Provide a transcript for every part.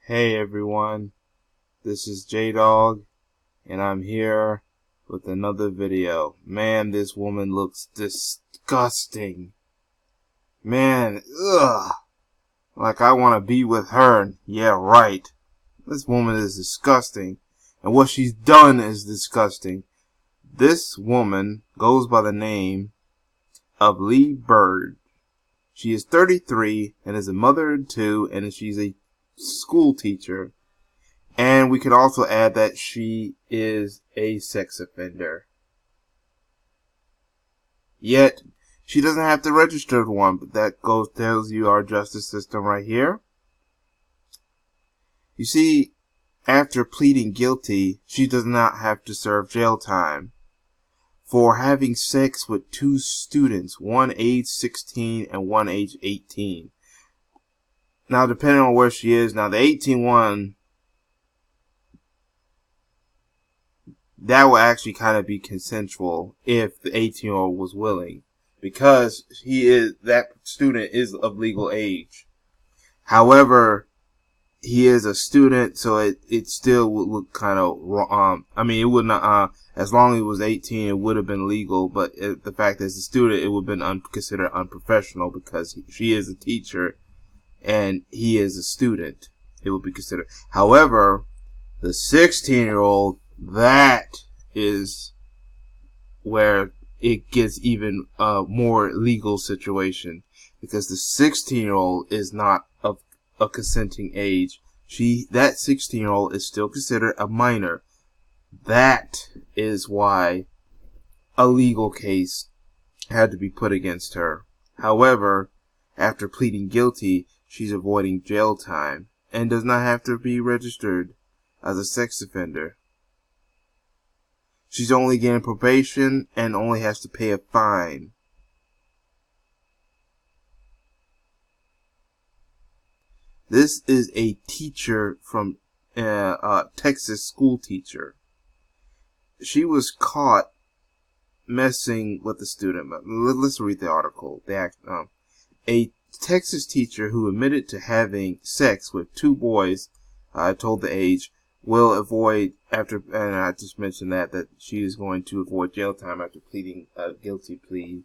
Hey everyone, this is J-Dog, and I'm here with another video. Man, this woman looks disgusting. Man, ugh. Like I want to be with her. Yeah, right. This woman is disgusting. And what she's done is disgusting. This woman goes by the name of Lynn Burge. She is 33 and is a mother of two, and she's a school teacher. And we could also add that she is a sex offender. Yet, she doesn't have to register one, but that tells you our justice system right here. You see, after pleading guilty, she does not have to serve jail time for having sex with two students, one age 16 and one age 18. Now, depending on where she is, now the 18 one, that will actually kind of be consensual if the 18-year-old was willing, because that student is of legal age. However, he is a student, so it still would look kind of wrong. It would not, as long as he was 18, it would have been legal, but the fact that it's a student, it would have been considered unprofessional because she is a teacher and he is a student. It would be considered. However, the 16-year-old, that is where it gets even more legal situation, because the 16-year-old is not of a consenting age. That 16-year-old is still considered a minor. That is why a legal case had to be put against her. However, after pleading guilty, she's avoiding jail time and does not have to be registered as a sex offender. She's only getting probation and only has to pay a fine. This is a teacher from Texas, school teacher. She was caught messing with a student. Let's read the article. A Texas teacher who admitted to having sex with two boys, told the age, will avoid and I just mentioned that she is going to avoid jail time after pleading a guilty plea.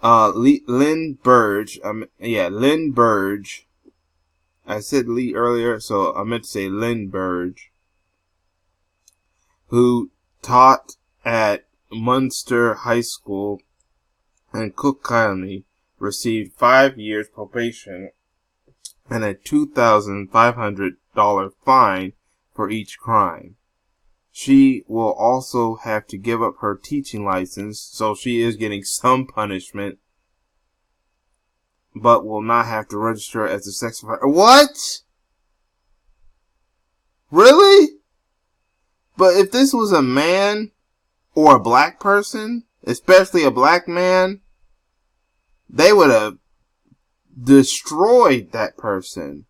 Lynn Burge, Lynn Burge. I said Lee earlier, so I meant to say Lynn Burge, who taught at Munster High School in Cook County, received 5 years probation and a $2,500 fine for each crime. She will also have to give up her teaching license, so she is getting some punishment, but will not have to register as a sex offender. What? Really? But if this was a man or a black person, especially a black man, they would have destroyed that person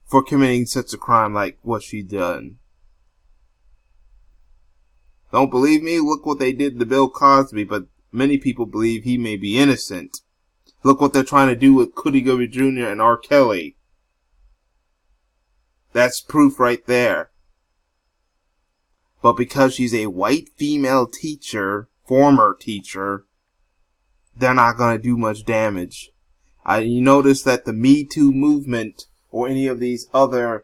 for committing such a crime like what she done. Don't believe me? Look what they did to Bill Cosby, but many people believe he may be innocent. Look what they're trying to do with Cootie Gubby Jr. and R. Kelly. That's proof right there. But because she's a white female teacher, former teacher, they're not going to do much damage. You notice that the Me Too movement or any of these other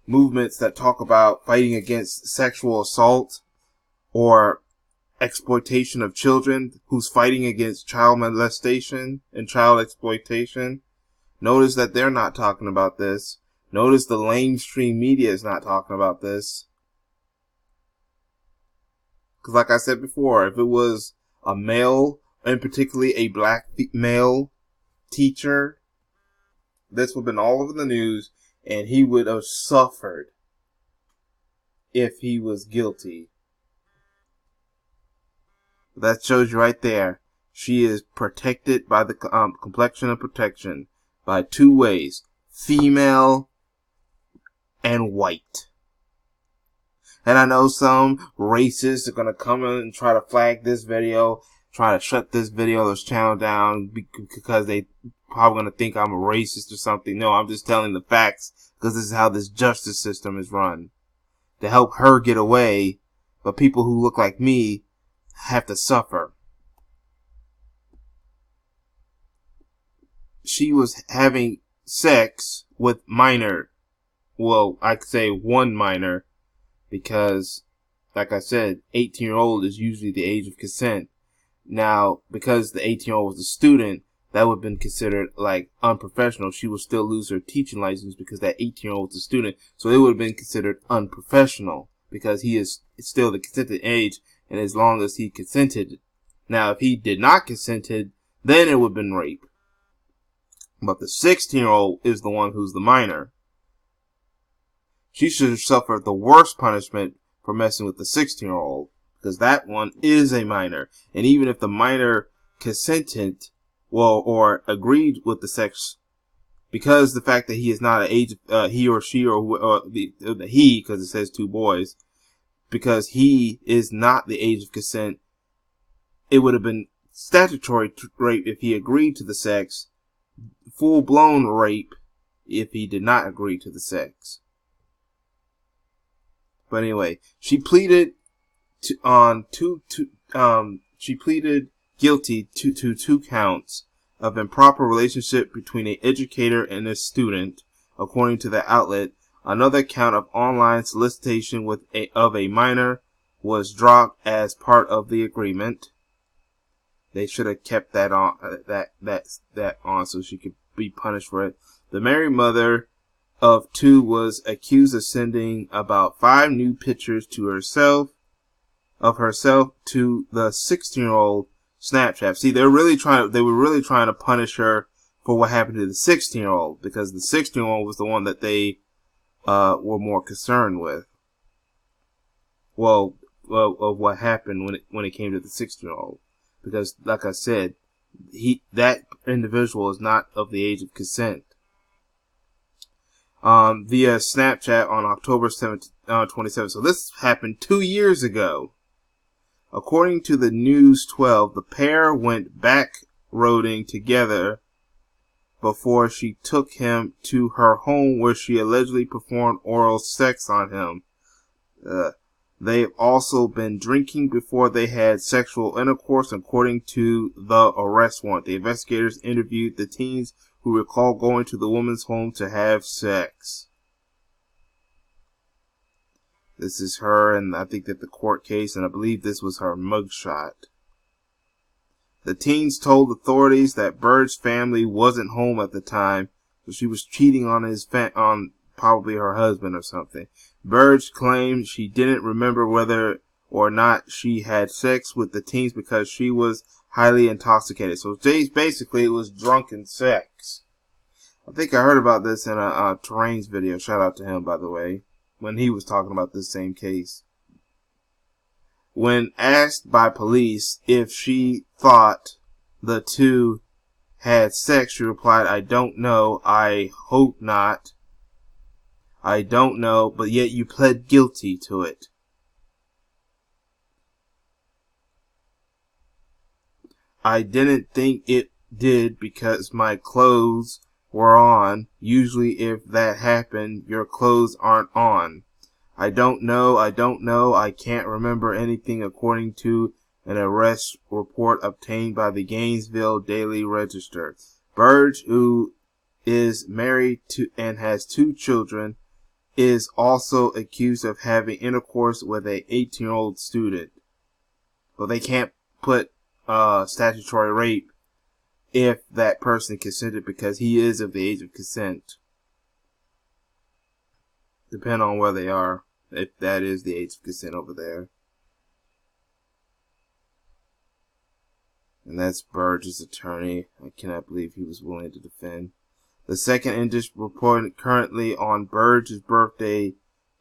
movements that talk about fighting against sexual assault or exploitation of children, who's fighting against child molestation and child exploitation, notice that they're not talking about this. Notice the mainstream media is not talking about this. Because like I said before, if it was a male, and particularly a black male teacher, this would have been all over the news, and he would have suffered if he was guilty. That shows you right there. She is protected by the complexion of protection by two ways: female and white. And I know some racists are going to come in and try to flag this video, try to shut this channel down because they probably going to think I'm a racist or something. No, I'm just telling the facts because this is how this justice system is run. To help her get away, but people who look like me have to suffer. She was having sex with minor. Well, I could say one minor, because, like I said, 18-year-old is usually the age of consent. Now, because the 18-year-old was a student, that would have been considered like unprofessional. She would still lose her teaching license because that 18-year-old was a student. So it would have been considered unprofessional because he is still the consented age, and as long as he consented. Now, if he did not consented, then it would have been rape. But the 16-year-old is the one who's the minor. She should have suffered the worst punishment for messing with the 16-year-old, because that one is a minor. And even if the minor consented, or agreed with the sex, because the fact that he is not an age, he or she, or the he, because it says two boys, because he is not the age of consent, it would have been statutory rape if he agreed to the sex, full-blown rape if he did not agree to the sex. But anyway, she pleaded she pleaded guilty to 2 counts of improper relationship between an educator and a student, according to the outlet. Another count of online solicitation of a minor was dropped as part of the agreement. They should have kept that on, that on, so she could be punished for it. The married mother of 2 was accused of sending about 5 new pictures to herself to the 16-year-old Snapchat. See, they were really trying to punish her for what happened to the 16-year-old, because the 16-year-old was the one that they were more concerned with. Well, of what happened when it came to the 16-year-old, because, like I said, that individual is not of the age of consent. Via Snapchat on October 27th. So this happened 2 years ago. According to the News 12, the pair went back roading together before she took him to her home, where she allegedly performed oral sex on him. They've also been drinking before they had sexual intercourse, according to the arrest warrant. The investigators interviewed the teens who recall going to the woman's home to have sex. This is her, and I think that the court case, and I believe this was her mugshot. The teens told authorities that Burge's family wasn't home at the time, so she was cheating on on probably her husband or something. Burge claimed she didn't remember whether or not she had sex with the teens because she was highly intoxicated. So basically it was drunken sex. I think I heard about this in a Terrain's video. Shout out to him, by the way, when he was talking about this same case. When asked by police if she thought the 2 had sex, she replied, "I don't know. I hope not. I don't know, but yet you pled guilty to it." "I didn't think it did because my clothes were on. Usually if that happened, your clothes aren't on. I don't know. I can't remember anything," according to an arrest report obtained by the Gainesville Daily Register. Burge, who is married to and has 2 children, is also accused of having intercourse with a 18-year-old student. But they can't put statutory rape if that person consented, because he is of the age of consent. Depending on where they are, if that is the age of consent over there. And that's Burge's attorney. I cannot believe he was willing to defend. The second index reported currently on Burge's birthday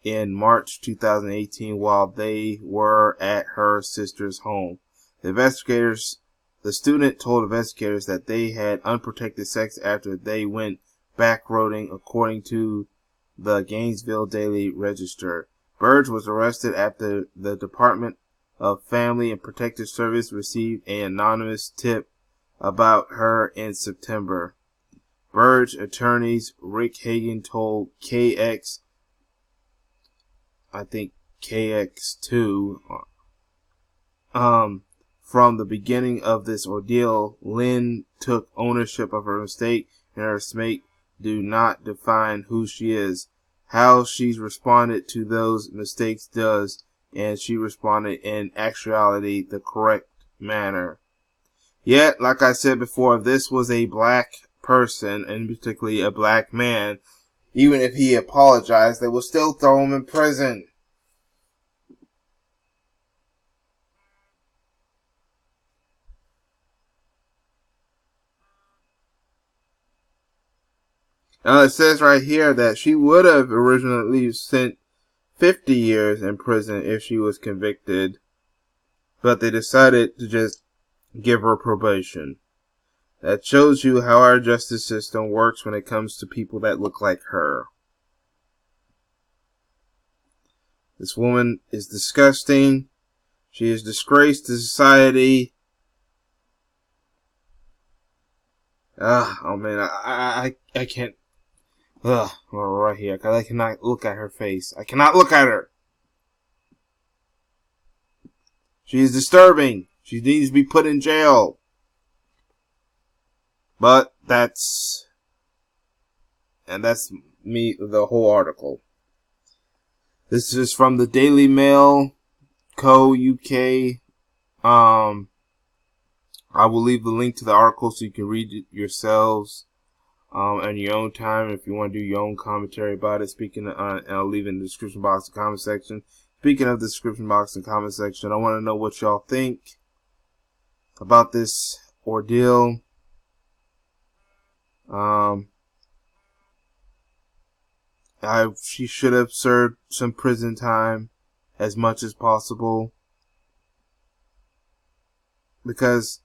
in March 2018 while they were at her sister's home. The student told investigators that they had unprotected sex after they went backroading, according to the Gainesville Daily Register. Burge was arrested after the Department of Family and Protective Service received an anonymous tip about her in September. Burge attorneys Rick Hagan told KX2, from the beginning of this ordeal, Lynn took ownership of her mistake, and her mistake do not define who she is. How she's responded to those mistakes does, and she responded in actuality the correct manner. Yet, like I said before, if this was a black person, and particularly a black man, even if he apologized, they will still throw him in prison. Now it says right here that she would have originally sent 50 years in prison if she was convicted, but they decided to just give her probation. That shows you how our justice system works when it comes to people that look like her. This woman is disgusting. She is disgraced to society. Oh man, I can't. Right here, because I cannot look at her face. I cannot look at her. She is disturbing. She needs to be put in jail. But that's me, the whole article. This is from the Daily Mail, Co. UK. I will leave the link to the article so you can read it yourselves. In your own time, if you want to do your own commentary about it. And I'll leave it in the description box and comment section. Speaking of the description box and comment section, I want to know what y'all think about this ordeal. She should have served some prison time as much as possible, because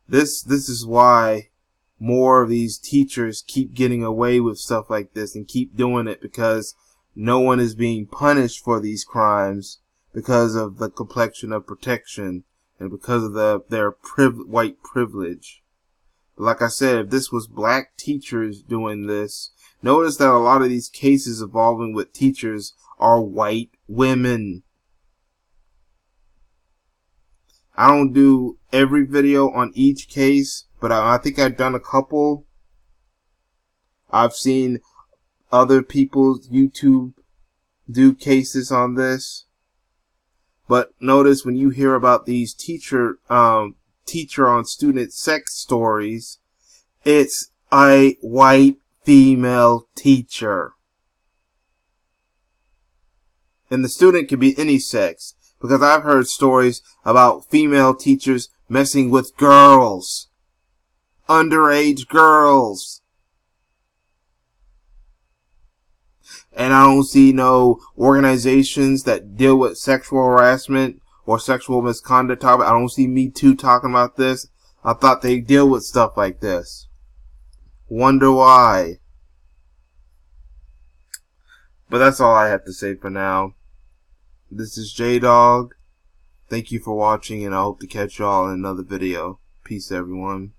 this is why more of these teachers keep getting away with stuff like this and keep doing it, because no one is being punished for these crimes because of the complexion of protection and because of their white privilege. But like I said, if this was black teachers doing this, notice that a lot of these cases involving with teachers are white women. I don't do every video on each case, but I think I've done a couple. I've seen other people's YouTube do cases on this. But notice when you hear about these teacher on student sex stories, it's a white female teacher. And the student can be any sex, because I've heard stories about female teachers messing with girls. Underage girls. And I don't see no organizations that deal with sexual harassment or sexual misconduct topic. I don't see Me Too talking about this. I thought they deal with stuff like this. Wonder why. But that's all I have to say for now. This is J-Dog. Thank you for watching, and I hope to catch y'all in another video. Peace, everyone.